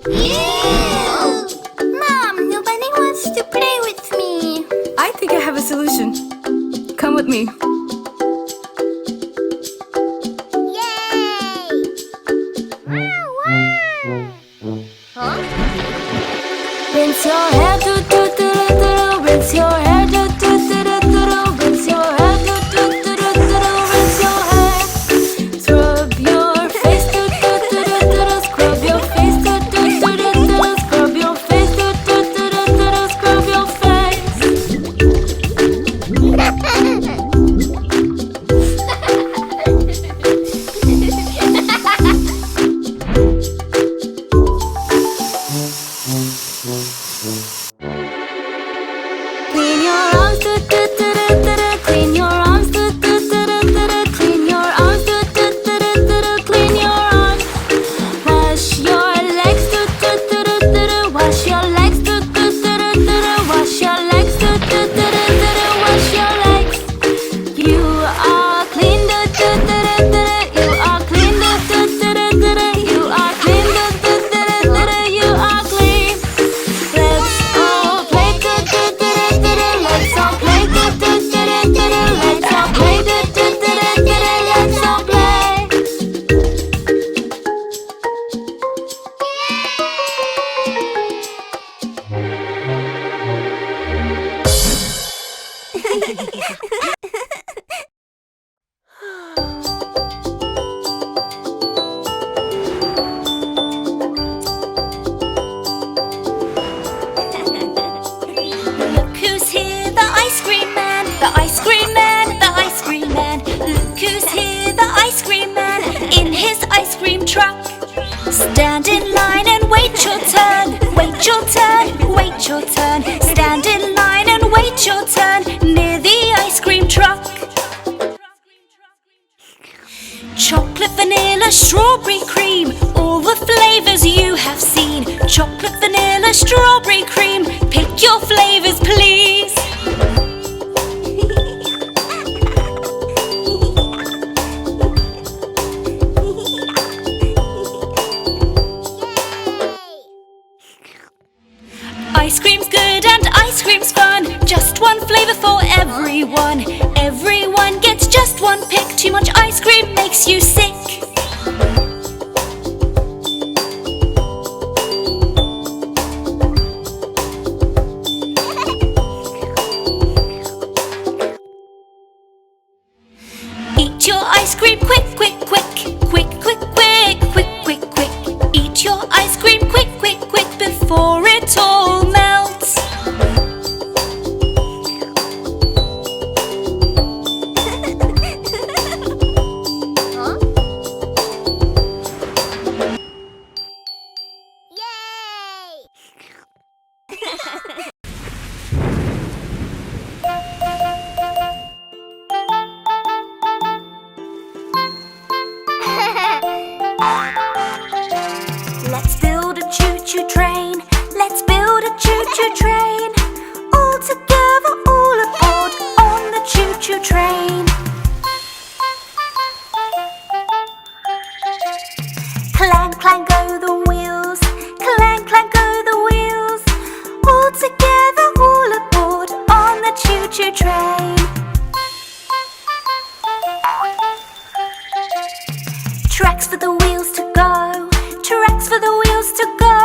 Mom, nobody wants to play with me. I think I have a solution. Come with me. Yay! Wow, wow. Huh? Rinse your hair, do do do do do. Rinse your hair, do do do do do. Rinse your hair, do do do do do. Rinse your hair. Scrub your face, do do do do do. Scrub your face, do do do do do. Scrub your face, do do do do do. Scrub your Clean your arms, do do do do do. Clean your arms, do do do do do. Clean your arms, do do do do do. Clean your arms. Wash your legs, do do do do do. Wash your legs, do do do do do. Wash your legs, do do do do do. Wash your legs. You are clean, do do do do do. You are clean, do do do do do. You are clean, do do do do do. You are clean. Let's all play, do do do do do. Let's all play, do do do do do. Let's all play, do do do do do. Let's all play. Look who's here, the ice cream man, the ice cream man, the ice cream man. Look who's here, the ice cream man, in his ice cream truck. Stand in line and wait your turn, wait your turn, wait your turn. Stand in line and wait your turn near the ice cream truck. Chocolate, vanilla, strawberry cream, all the flavors you have seen. Chocolate, vanilla, strawberry cream, pick your flavors please. Ice cream's good and ice cream's fun. Just one flavor for everyone. Everyone gets just one pick. Too much ice cream makes you sick. Eat your ice cream quick, quick, quick. Quick, quick, quick, quick, quick, quick. Eat your ice cream quick, quick, quick before it all melts. Huh? Yay! Let's build a choo-choo train. Let's build a choo-choo train. All together, all aboard on the choo-choo train. Clang, clang go the wheels. Clang, clang go the wheels. All together, all aboard on the choo-choo train. Tracks for the wheels to go. Tracks for the wheels to go.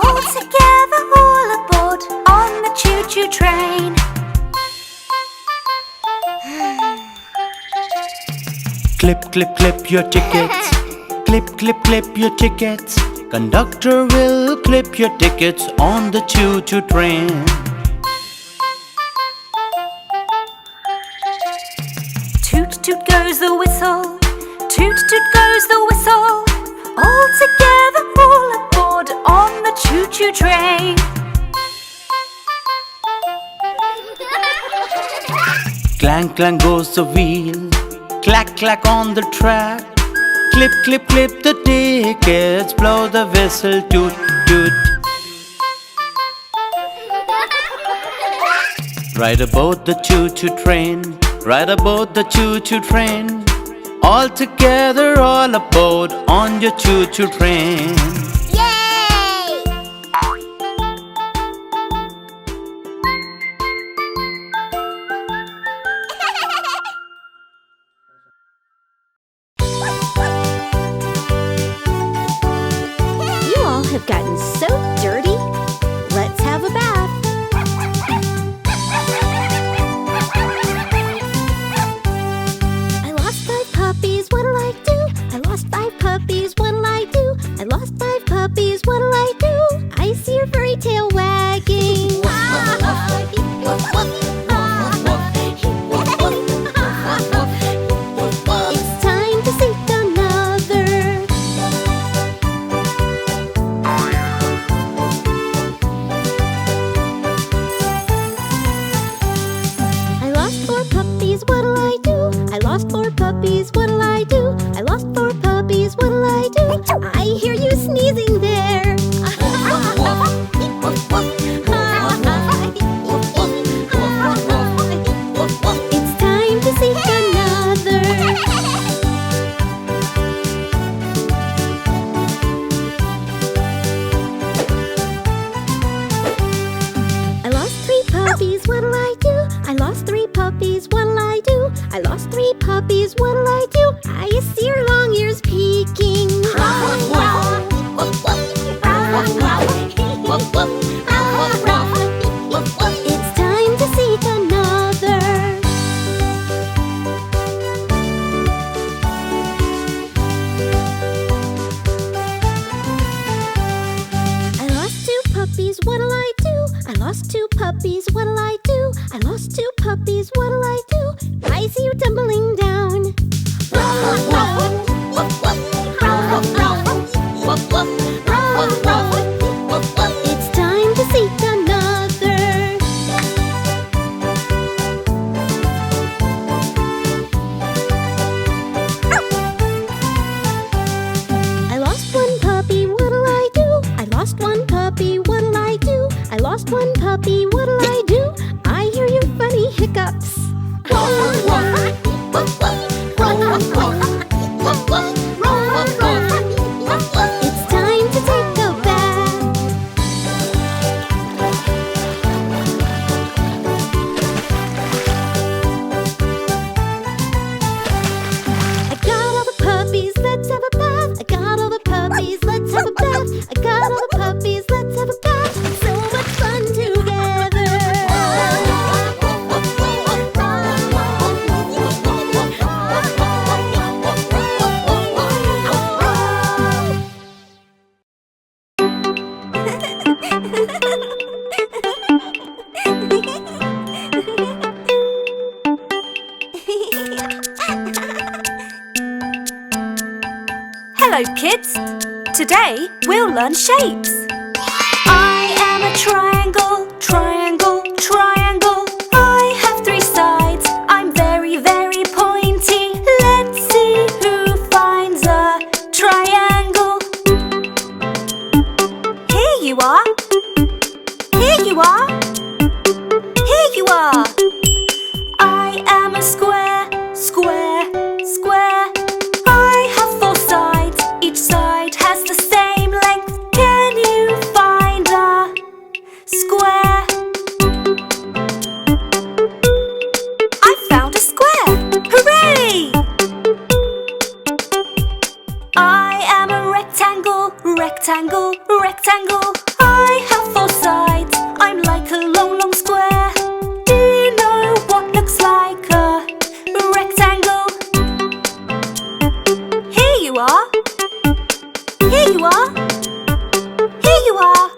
All together, all aboard on the choo-choo train. Clip, clip, clip your tickets. Clip, clip, clip your tickets. Conductor will clip your tickets on the choo-choo train. Toot, toot goes the whistle. Toot, toot goes the whistle. All together, all aboard on the choo-choo train. Clang, clang goes the wheel. Clack, clack on the track. Clip, clip, clip the tickets. Blow the whistle, toot, toot. Ride aboard the choo-choo train. Ride aboard the choo-choo train. All together, all aboard on your choo-choo train. Yay! have gotten so dirty. Let's have a bath. I lost 5 puppies, what'll I do? I lost 5 puppies, what'll I do? I lost 5 puppies, what'll I do? I see your furry tail wagging. It's time to seek another. I lost 4 puppies, what'll I do? I lost 4 puppies, what'll I do? I lost 4 puppies, what'll I do? I hear you sneezing there. It's time to seek another. I lost 3 puppies, what'll I do? I lost 3 puppies, what'll I do? I lost 3 puppies, what'll I do? I see your long ears peeking. It's time to seek another. I lost 2 puppies, what'll I do? I lost 2 puppies, what'll I do? I lost 2 puppies, what'll I do? I see you tumbling down. It's time to seek another. I lost 1 puppy, what'll I do? I lost 1 puppy, what'll I do? I lost 1 puppy, what'll I do? I hear your funny hiccups. It's time to take a bath. I got all the puppies, let's have a bath. I got all the puppies, let's have a bath. I got all the puppies, let's have a bath. It's so much fun together. Hello kids! Today we'll learn shapes. I am a triangle, triangle, triangle. I have 3 sides, I'm very, very pointy. Let's see who finds a triangle. Here you are. Here you are. Here you are. I am a square, square, square. I have 4 sides, each side has the same length. Can you find a square? I found a square! Hooray! I am a rectangle, rectangle, rectangle. I have 4 sides, I'm like a long, long square. Do you know what looks like a rectangle? Here you are. Here you are. Here you are.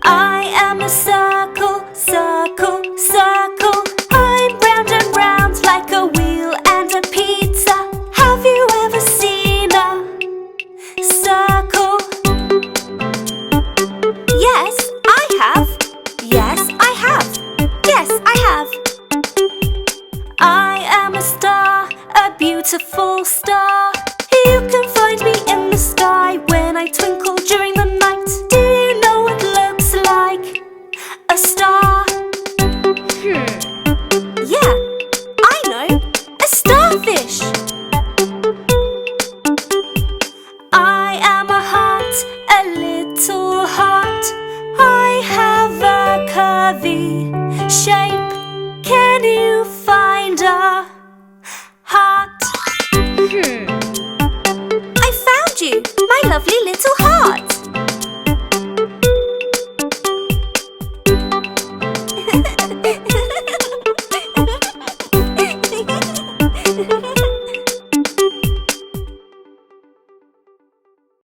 I am a circle, circle, circle. I'm round and round like a wheel and a pizza. Have you ever seen a circle? Yes, I have. Yes, I have. Yes, I have. I am a star, a beautiful star. You can find me in the sky when I twinkle during the night. Do you know what looks like a star? Yeah, I know, a starfish. I am a heart, a little heart. I have a curvy shape. Can you find a